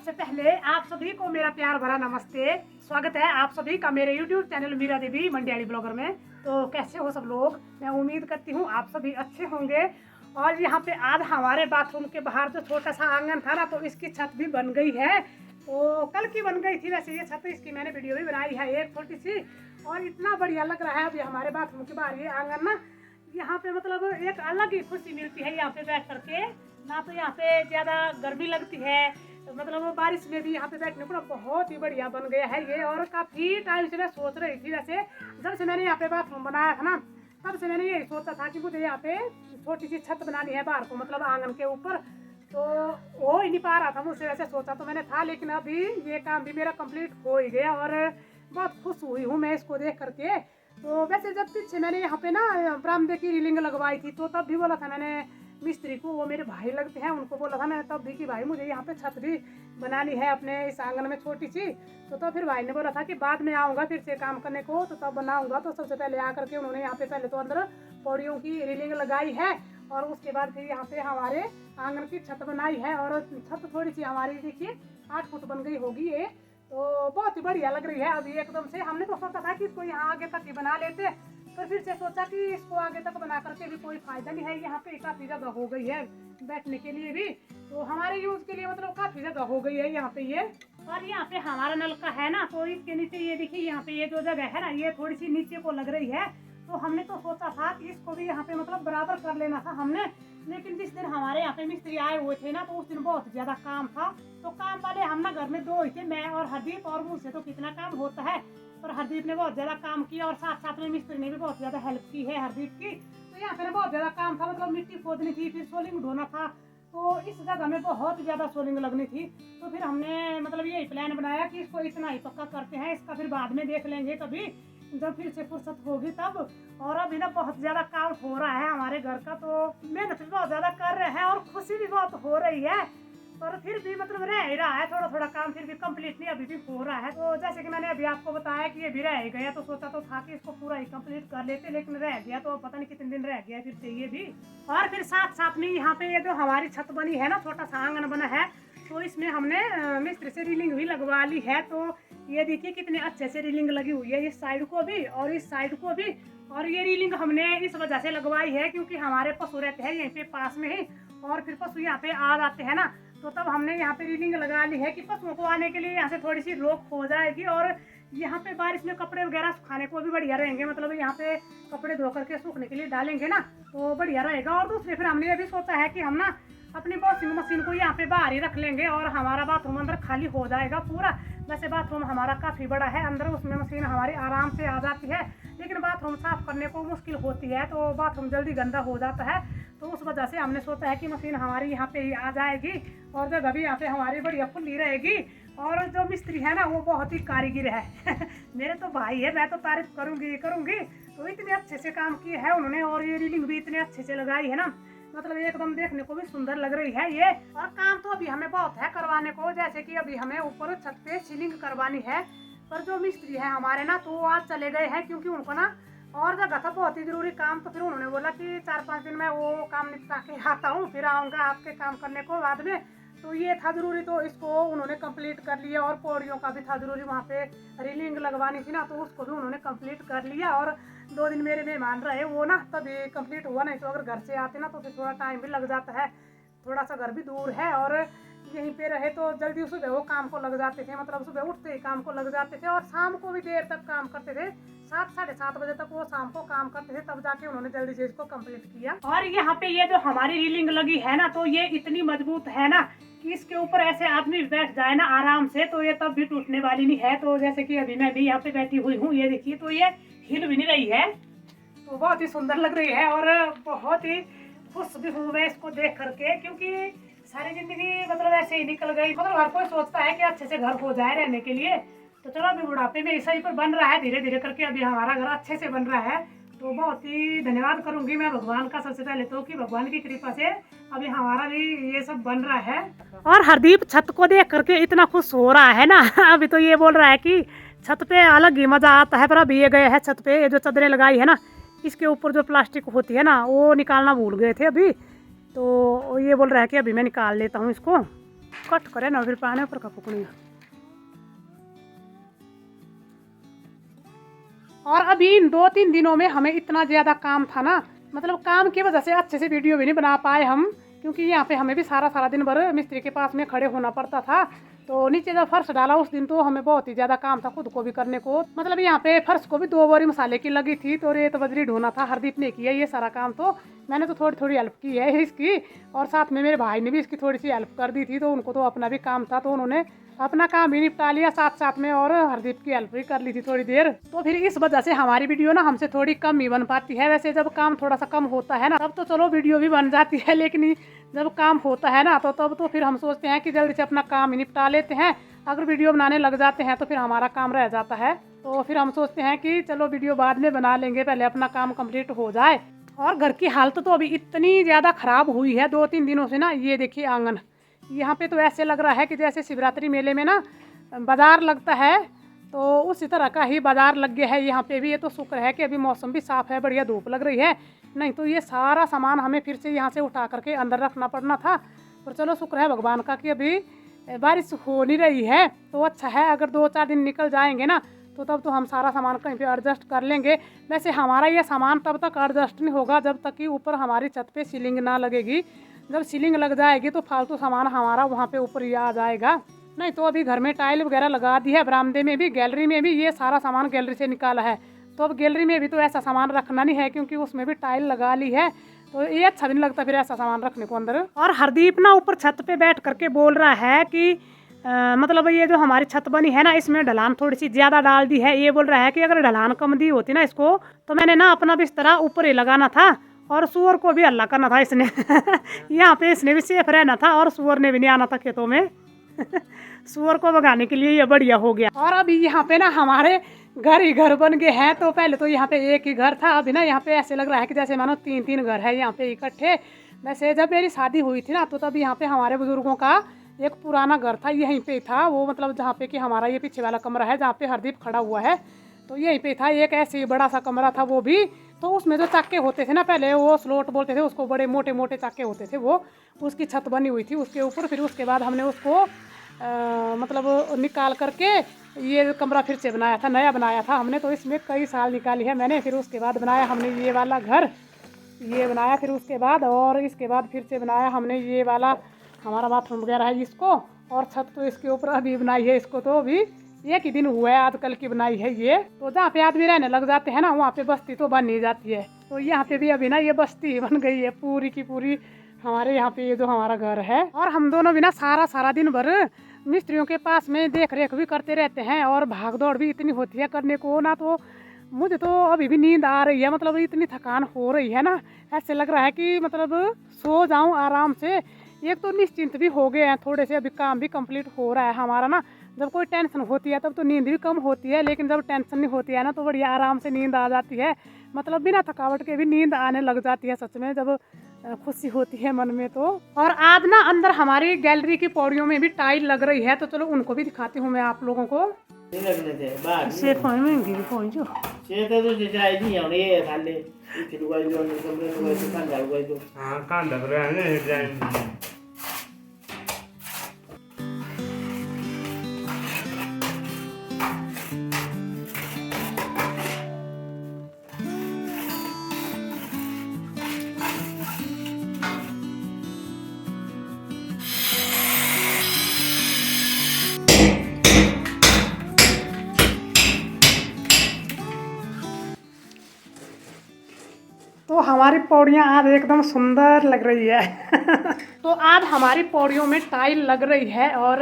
सबसे पहले आप सभी को मेरा प्यार भरा नमस्ते। स्वागत है आप सभी का मेरे YouTube चैनल मीरा देवी मंडियाली ब्लॉगर में। तो कैसे हो सब लोग? मैं उम्मीद करती हूँ आप सभी अच्छे होंगे। और यहाँ पे आज हमारे बाथरूम के बाहर जो छोटा सा आंगन था ना, तो इसकी छत भी बन गई है। तो कल की बन गई थी वैसे ये छत, इसकी मैंने वीडियो भी बनाई है एक छोटी सी। और इतना बढ़िया लग रहा है अभी हमारे बाथरूम के बाहर ये आंगन ना। यहाँ पे मतलब एक अलग ही खुशी मिलती है यहाँ पे बैठ करके। ना तो यहाँ पे ज़्यादा गर्मी लगती है, तो मतलब बारिश में भी यहाँ पे बैठने को बहुत ही बढ़िया बन गया है ये। और काफ़ी टाइम से मैं सोच रही थी, वैसे जब से मैंने यहाँ पे बाथरूम बनाया था ना, तब से मैंने यही सोचा था कि मुझे यहाँ पे छोटी सी छत बनानी है बाहर को, मतलब आंगन के ऊपर। तो हो ही नहीं पा रहा था मुझसे, वैसे सोचा तो मैंने था, लेकिन अभी ये काम भी मेरा कंप्लीट हो ही गया और बहुत खुश हुई हूँ मैं इसको देख करके। तो वैसे जब पीछे मैंने यहाँ पे ना बरामदे की रेलिंग लगवाई थी, तो तब भी बोला था मैंने मिस्त्री को, वो मेरे भाई लगते हैं, उनको बोला था मैंने तब भी कि भाई मुझे यहाँ पे छत भी बनानी है अपने इस आंगन में छोटी सी। तो फिर भाई ने बोला था कि बाद में आऊँगा फिर से काम करने को, तो तब बनाऊँगा। तो सबसे पहले आकर के उन्होंने यहाँ पे पहले तो अंदर पौड़ियों की रेलिंग लगाई है, और उसके बाद फिर यहाँ पे हमारे आंगन की छत बनाई है। और छत थोड़ी सी हमारी देखिए 8 फुट बन गई होगी ये, तो बहुत ही बढ़िया लग रही है अभी एकदम से। हमने तो सोचा था कि इसको यहाँ आगे तक ही बना लेते, पर फिर से सोचा कि इसको आगे तक बना करके भी कोई फायदा नहीं है। यहाँ पे काफी जगह हो गई है बैठने के लिए भी, तो हमारे यूज के लिए मतलब काफी जगह हो गई है यहाँ पे ये। और यहाँ पे हमारा नलका है ना, तो इसके नीचे ये देखिए यहाँ पे ये जो जगह है ना, ये थोड़ी सी नीचे को लग रही है। तो हमने तो सोचा था कि इसको भी यहाँ पे मतलब बराबर कर लेना था हमने, लेकिन जिस दिन हमारे यहाँ पे मिस्त्री आए हुए थे ना, तो उस दिन बहुत ज्यादा काम था। तो काम वाले हम ना घर में 2 ही थे, मैं और हरदीप, और मुझसे तो कितना काम होता है, पर हरदीप ने बहुत ज्यादा काम किया और साथ साथ में मिस्त्री ने भी बहुत ज्यादा हेल्प की है हरदीप की। तो यहाँ पे ना बहुत ज्यादा काम था, मतलब मिट्टी खोदनी थी, फिर सोलिंग ढोना था, तो इस जगह में बहुत ज्यादा सोलिंग लगनी थी। तो फिर हमने मतलब यही प्लान बनाया कि इसको इतना ही पक्का करते हैं, इसका फिर बाद में देख लेंगे कभी जब फिर से फुर्सत होगी तब। और अभी ना बहुत ज्यादा काम हो रहा है हमारे घर का, तो मेहनत भी बहुत ज्यादा कर रहे हैं और खुशी भी बहुत हो रही है, पर फिर भी मतलब रह ही रहा है थोड़ा थोड़ा काम, फिर भी कंप्लीट नहीं अभी भी हो रहा है। तो जैसे कि मैंने अभी आपको बताया कि ये भी रह गया, तो सोचा तो था कि इसको पूरा ही कंप्लीट कर लेते, लेकिन रह गया, तो पता नहीं कितने दिन रह गया फिर से ये भी। और फिर साथ साथ में यहाँ पे ये जो हमारी छत बनी है ना, छोटा सा आंगन बना है, तो इसमें हमने मिस्त्री से रीलिंग भी लगवा ली है। तो ये देखिए कितने अच्छे से रीलिंग लगी हुई है इस साइड को भी और इस साइड को भी। और ये रीलिंग हमने इस वजह से लगवाई है क्योंकि हमारे पशु रहते हैं यहीं पे पास में ही, और फिर पशु यहाँ पे आ जाते हैं ना, तो तब हमने यहाँ पे रीलिंग लगा ली है कि पशुओं को आने के लिए यहाँ से थोड़ी सी रोक हो जाएगी। और यहाँ पे बारिश में कपड़े वगैरह सुखाने को भी बढ़िया रहेंगे, मतलब यहाँ पे कपड़े धो करके सूखने के लिए डालेंगे ना, तो बढ़िया रहेगा। और दूसरे फिर हमने ये भी सोचा है कि हम ना अपनी वॉशिंग मशीन को यहाँ पे बाहर ही रख लेंगे और हमारा बाथरूम अंदर खाली हो जाएगा पूरा। वैसे बाथरूम हमारा काफ़ी बड़ा है, अंदर उसमें मशीन हमारी आराम से आ जाती है, लेकिन बाथरूम साफ करने को मुश्किल होती है, तो बाथरूम जल्दी गंदा हो जाता है। तो उस वजह से हमने सोचा है कि मशीन हमारी यहाँ पे ही आ जाएगी और जगह भी यहाँ पे हमारी बढ़िया खुली रहेगी। और जो मिस्त्री है ना, वो बहुत ही कारीगर है मेरे तो भाई है, मैं तो तारीफ करूँगी। तो इतने अच्छे से काम किए है उन्होंने, और ये रीलिंग भी इतने अच्छे से लगाई है ना, मतलब एकदम देखने को भी सुंदर लग रही है ये। और काम तो अभी हमें बहुत है करवाने को, जैसे कि अभी हमें ऊपर छत पे सीलिंग करवानी है, पर जो मिस्त्री है हमारे ना, तो वो आज चले गए हैं क्योंकि उनको ना और जगह था बहुत ही जरूरी काम। तो फिर उन्होंने बोला कि 4-5 दिन में वो काम निपटा के आता हूँ, फिर आऊँगा आपके काम करने को बाद में। तो ये था जरूरी, तो इसको उन्होंने कंप्लीट कर लिया। और पौड़ियों का भी था जरूरी, वहाँ पे रेलिंग लगवानी थी ना, तो उसको भी उन्होंने कंप्लीट कर लिया। और 2 दिन मेरे मेहमान रहे वो ना, तभी कंप्लीट हुआ, नहीं तो अगर घर से आते ना तो फिर थोड़ा टाइम भी लग जाता है, थोड़ा सा घर भी दूर है, और यहीं पे रहे तो जल्दी सुबह वो काम को लग जाते थे, मतलब सुबह उठते ही काम को लग जाते थे, और शाम को भी देर तक काम करते थे, 7-7:30 बजे तक वो शाम को काम करते थे, तब जाके उन्होंने जल्दी से इसको कंप्लीट किया। और यहाँ पे ये जो हमारी रीलिंग लगी है ना, तो ये इतनी मजबूत है ना कि इसके ऊपर ऐसे आदमी बैठ जाए ना आराम से, तो ये तब भी टूटने वाली नहीं है। तो जैसे कि अभी मैं भी यहाँ पे बैठी हुई हूँ, ये देखिए, तो ये हिल भी नहीं रही है, तो बहुत ही सुंदर लग रही है। और बहुत ही खुश भी हूँ मैं इसको देख करके, क्योंकि सारी जिंदगी मतलब ऐसे ही निकल गई। मतलब हर कोई सोचता है कि अच्छे से घर हो जाए रहने के लिए, तो चलो अभी बुढ़ापे में ऐसा ही पर बन रहा है, धीरे धीरे करके अभी हमारा घर अच्छे से बन रहा है। तो बहुत ही धन्यवाद करूंगी मैं भगवान का सबसे पहले तो, कि भगवान की कृपा से अभी हमारा भी ये सब बन रहा है। और हरदीप छत को देख करके इतना खुश हो रहा है ना अभी तो ये बोल रहा है कि छत पे अलग ही मजा आता है। पर अभी ये गए हैं छत पे, ये जो चादरें लगाई है ना, इसके ऊपर जो प्लास्टिक होती है ना, वो निकालना भूल गए थे अभी, तो ये बोल रहा है कि अभी मैं निकाल लेता हूँ इसको। कट करे ना फिर पाने पर कपकड़ी। और अभी इन 2-3 दिनों में हमें इतना ज़्यादा काम था ना, मतलब काम की वजह से अच्छे से वीडियो भी नहीं बना पाए हम, क्योंकि यहाँ पे हमें भी सारा दिन भर मिस्त्री के पास में खड़े होना पड़ता था। तो नीचे जब फर्श डाला उस दिन तो हमें बहुत ही ज़्यादा काम था खुद को भी करने को। मतलब यहाँ पे फर्श को भी 2 बोरी मसाले की लगी थी, तो रेत बजरी ढोना था। हरदीप ने किया ये सारा काम, तो मैंने तो थोड़ी हेल्प की है इसकी, और साथ में मेरे भाई ने भी इसकी थोड़ी सी हेल्प कर दी थी। तो उनको तो अपना भी काम था, तो उन्होंने अपना काम भी निपटा लिया साथ में, और हरदीप की हेल्प भी कर ली थी थोड़ी देर। तो फिर इस वजह से हमारी वीडियो ना हमसे थोड़ी कम ही बन पाती है। वैसे जब काम थोड़ा सा कम होता है ना तब तो चलो वीडियो भी बन जाती है, लेकिन जब काम होता है ना तो तब तो फिर हम सोचते हैं कि जल्दी से अपना काम ही निपटा लेते हैं। अगर वीडियो बनाने लग जाते हैं तो फिर हमारा काम रह जाता है, तो फिर हम सोचते हैं कि चलो वीडियो बाद में बना लेंगे, पहले अपना काम कंप्लीट हो जाए। और घर की हालत तो अभी इतनी ज़्यादा ख़राब हुई है 2-3 दिनों से ना। ये देखिए आंगन, यहाँ पे तो ऐसे लग रहा है कि जैसे शिवरात्रि मेले में ना बाज़ार लगता है, तो उसी तरह का ही बाज़ार लग गया है यहाँ पे भी। ये तो शुक्र है कि अभी मौसम भी साफ़ है, बढ़िया धूप लग रही है, नहीं तो ये सारा सामान हमें फिर से यहाँ से उठा करके अंदर रखना पड़ना था। पर चलो शुक्र है भगवान का कि अभी बारिश हो नहीं रही है, तो अच्छा है। अगर 2-4 दिन निकल जाएंगे ना तो तब तो हम सारा सामान कहीं पे एडजस्ट कर लेंगे। वैसे हमारा ये सामान तब तक एडजस्ट नहीं होगा जब तक कि ऊपर हमारी छत पे सीलिंग ना लगेगी। जब सीलिंग लग जाएगी तो फालतू सामान हमारा वहाँ पे ऊपर ही आ जाएगा। नहीं तो अभी घर में टाइल वगैरह लगा दी है, बरामदे में भी, गैलरी में भी। ये सारा सामान गैलरी से निकाला है, तो अब गैलरी में भी तो ऐसा सामान रखना नहीं है, क्योंकि उसमें भी टाइल लगा ली है, तो ये अच्छा भी नहीं लगता फिर ऐसा सामान रखने को अंदर। और हरदीप ना ऊपर छत पे बैठ करके बोल रहा है कि मतलब ये जो हमारी छत बनी है ना इसमें ढलान थोड़ी सी ज़्यादा डाल दी है। ये बोल रहा है कि अगर ढलान कम दी होती ना इसको तो मैंने ना अपना बिस्तरा ऊपर ही लगाना था, और सुअर को भी हल्ला करना था इसने यहाँ पे इसने भी सेफ रहना था, और सुअर ने भी नहीं आना था खेतों में सुअर को भगाने के लिए ये बढ़िया हो गया। और अभी यहाँ पे ना हमारे घर ही घर बन गए हैं। तो पहले तो यहाँ पे एक ही घर था, अभी ना यहाँ पे ऐसे लग रहा है कि जैसे मानो 3-3 घर है यहाँ पे इकट्ठे। वैसे जब मेरी शादी हुई थी ना तो तब यहाँ पे हमारे बुजुर्गों का एक पुराना घर था, यहीं पे था वो, मतलब जहाँ पे कि हमारा ये पीछे वाला कमरा है जहाँ पे हरदीप खड़ा हुआ है, तो यहीं पे था एक ऐसे ही बड़ा सा कमरा था वो भी। तो उसमें जो चाके होते थे ना पहले, वो स्लोट बोलते थे उसको, बड़े मोटे मोटे चाके होते थे वो, उसकी छत बनी हुई थी उसके ऊपर। फिर उसके बाद हमने उसको मतलब निकाल करके ये कमरा फिर से बनाया था, नया बनाया था हमने। तो इसमें कई साल निकाली है मैंने। फिर उसके बाद बनाया हमने ये वाला घर, ये बनाया फिर उसके बाद, और इसके बाद फिर से बनाया हमने ये वाला हमारा बाथरूम वगैरह है इसको। और छत तो इसके ऊपर अभी बनाई है, इसको तो अभी एक ही दिन हुआ है, आजकल की बनाई है ये। तो जहाँ पे आदमी रहने लग जाते हैं ना वहाँ पे बस्ती तो बन ही जाती है। तो यहाँ पे भी अभी ना ये बस्ती बन गई है पूरी की पूरी हमारे यहाँ पे, ये जो हमारा घर है। और हम दोनों भी ना सारा दिन भर मिस्त्रियों के पास में देख रेख भी करते रहते हैं, और भाग दौड़ भी इतनी होती है करने को ना। तो मुझे तो अभी भी नींद आ रही है, मतलब इतनी थकान हो रही है ना, ऐसे लग रहा है कि मतलब सो जाऊं आराम से। एक तो निश्चिंत भी हो गए हैं थोड़े से, अभी काम भी कंप्लीट हो रहा है हमारा ना। जब कोई टेंशन होती है तब तो नींद भी कम होती है, लेकिन जब टेंशन नहीं होती है ना तो बढ़िया आराम से नींद आ जाती है। मतलब बिना थकावट के भी नींद आने लग जाती है सच में, जब खुशी होती है मन में तो। और आज ना अंदर हमारी गैलरी की पौड़ियों में भी टाइल लग रही है, तो चलो उनको भी दिखाती हूँ मैं आप लोगों को। तो हमारी पौड़ियाँ आज एकदम सुंदर लग रही है तो आज हमारी पौड़ियों में टाइल लग रही है। और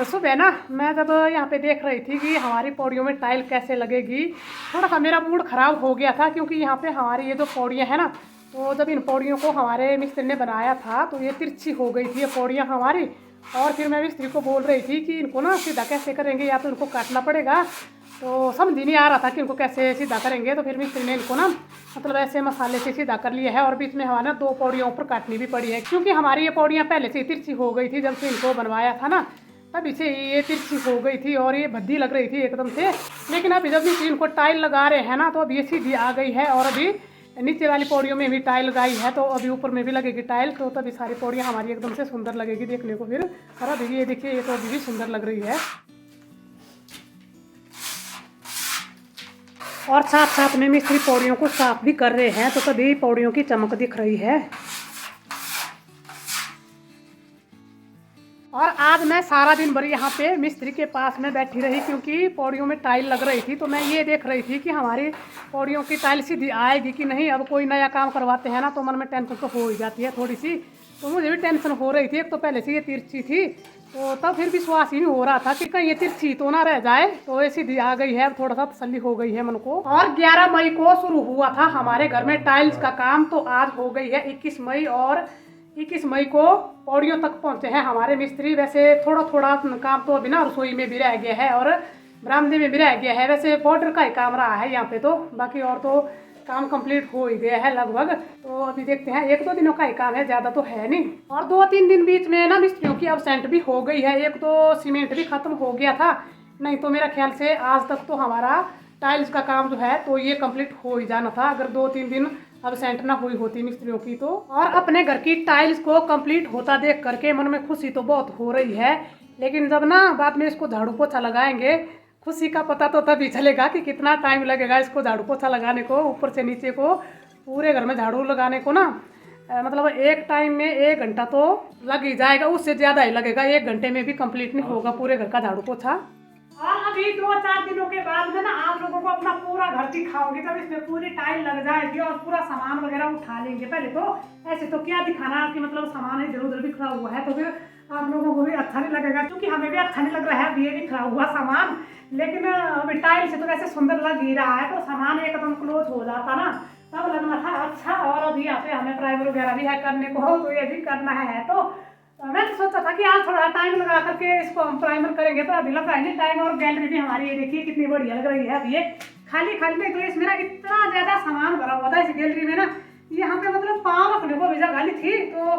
सुबह ना मैं जब यहाँ पे देख रही थी कि हमारी पौड़ियों में टाइल कैसे लगेगी, थोड़ा सा मेरा मूड ख़राब हो गया था, क्योंकि यहाँ पे हमारी ये जो पौड़ियाँ हैं ना, तो जब इन पौड़ियों को हमारे मिस्त्री ने बनाया था तो ये तिरछी हो गई थी ये पौड़ियाँ हमारी। और फिर मैं मिस्त्री को बोल रही थी कि इनको ना सीधा कैसे करेंगे, या तो इनको काटना पड़ेगा। तो समझ ही नहीं आ रहा था कि इनको कैसे सीधा करेंगे। तो फिर मिस्त्री ने इनको ना मतलब ऐसे मसाले से सीधा कर लिया है, और बीच में हमारे 2 पौड़ियों ऊपर काटनी भी पड़ी है, क्योंकि हमारी ये पौड़ियाँ पहले से तिरछी हो गई थी। जब से इनको बनवाया था ना तभी से ये तिरछी हो गई थी, और ये भद्दी लग रही थी एकदम से। लेकिन अभी जब मिस्त्री इनको टाइल लगा रहे हैं ना तो अब ये सीधी आ गई है, और अभी नीचे वाली पौड़ियों में भी टाइल लगाई है, तो अभी ऊपर में भी लगेगी टाइल, तो तभी सारी पौड़ियाँ हमारी एकदम से सुंदर लगेगी देखने को फिर। और अभी ये देखिए, ये तो अभी भी सुंदर लग रही है। और साथ साथ में मिस्त्री पौड़ियों को साफ भी कर रहे हैं, तो तभी पौड़ियों की चमक दिख रही है। और आज मैं सारा दिन भर यहाँ पे मिस्त्री के पास में बैठी रही, क्योंकि पौड़ियों में टाइल लग रही थी। तो मैं ये देख रही थी कि हमारी पौड़ियों की टाइल सीधी आएगी कि नहीं। अब कोई नया काम करवाते हैं ना, तो मन में टेंशन तो हो ही जाती है थोड़ी सी। तो मुझे भी टेंशन हो रही थी, एक तो पहले से ये तिरछी थी, तो तब फिर विश्वास ही नहीं हो रहा था कि कहीं ये तिरछी तो ना रह जाए। तो ये सीधी आ गई है, अब थोड़ा सा तसल्ली हो गई है मन को। और 11 मई को शुरू हुआ था हमारे घर में टाइल्स का काम, तो आज हो गई है 21 मई, और 21 मई को पौड़ियों तक पहुंचे हैं हमारे मिस्त्री। वैसे थोड़ा थोड़ा काम तो अभी ना रसोई में भी रह गया है और बरामदे में भी रह गया है। वैसे बॉर्डर का ही काम रहा है यहाँ पे, तो बाकी और तो काम कंप्लीट हो ही गया है लगभग। तो अभी देखते हैं, 1-2 दिनों का ही काम है, ज़्यादा तो है नहीं। और 2-3 दिन बीच में ना मिस्त्रियों की अब्सेंट भी हो गई है। एक तो सीमेंट भी खत्म हो गया था, नहीं तो मेरा ख्याल से आज तक तो हमारा टाइल्स का काम जो है तो ये कंप्लीट हो ही जाना था, अगर 2-3 दिन अब्सेंट ना हुई होती मिस्त्रियों की तो। और अपने घर की टाइल्स को कंप्लीट होता देख करके मन में खुशी तो बहुत हो रही है, लेकिन जब ना बाद में इसको झाड़ू पोछा लगाएंगे, खुशी का पता तो तभी चलेगा कि कितना टाइम लगेगा इसको झाड़ू पोछा लगाने को, ऊपर से नीचे को पूरे घर में झाड़ू लगाने को ना। मतलब एक टाइम में 1 घंटा तो लग ही जाएगा, उससे ज़्यादा ही लगेगा। 1 घंटे में भी कंप्लीट नहीं होगा पूरे घर का झाड़ू पोछा। और अभी 2-4 दिनों के बाद में ना आप लोगों को अपना पूरा घर दिखाओगे, तब इसमें पूरी टाइल लग जाएगी और पूरा सामान वगैरह उठा लेंगे। पहले तो ऐसे तो क्या दिखाना कि मतलब सामान इधर उधर बिखरा हुआ है, तो फिर आप लोगों को भी अच्छा नहीं लगेगा, क्योंकि हमें भी अच्छा नहीं लग रहा है अभी ये बिखरा हुआ सामान। लेकिन अभी टाइल से तो वैसे सुंदर लग ही रहा है, तो सामान एकदम क्लोज हो जाता ना, तब लगना था अच्छा। और अभी यहाँ पे हमें प्राइमर वगैरह भी है करने को, तो ये भी करना है। तो मैं तो सोचा था कि आज थोड़ा टाइम लगा करके इसको हम प्राइमर करेंगे, तो अभी लगा नहीं टाइम। और गैलरी भी हमारी ये देखिए कितनी बढ़िया लग रही है। अब ये खाली खाली नहीं, तो इसमें ना इतना ज़्यादा सामान भरा हुआ था इस गैलरी में ना, यहाँ पे मतलब पाँव रखने को भी जगह नहीं थी, तो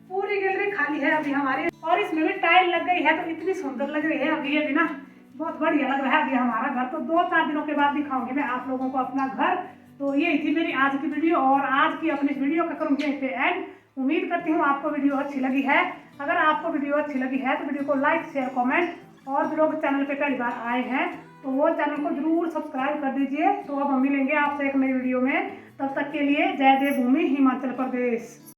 पूरी गैलरी खाली है अभी हमारी। और इसमें भी टाइल लग गई है, तो इतनी सुंदर लग रही है अभी ये भी ना, बहुत बढ़िया लग रहा है अभी हमारा घर। तो 2-4 दिनों के बाद दिखाऊंगी मैं आप लोगों को अपना घर। तो ये थी मेरी आज की वीडियो, और आज की अपनी वीडियो का करूँगी यहीं पे एंड। उम्मीद करती हूँ आपको वीडियो अच्छी लगी है। अगर आपको वीडियो अच्छी लगी है तो वीडियो को लाइक, शेयर, कमेंट, और जो लोग चैनल पे पहली बार आए हैं तो वो चैनल को जरूर सब्सक्राइब कर दीजिए। तो अब हम मिलेंगे आपसे एक नई वीडियो में, तब तक के लिए जय देवभूमि हिमाचल प्रदेश।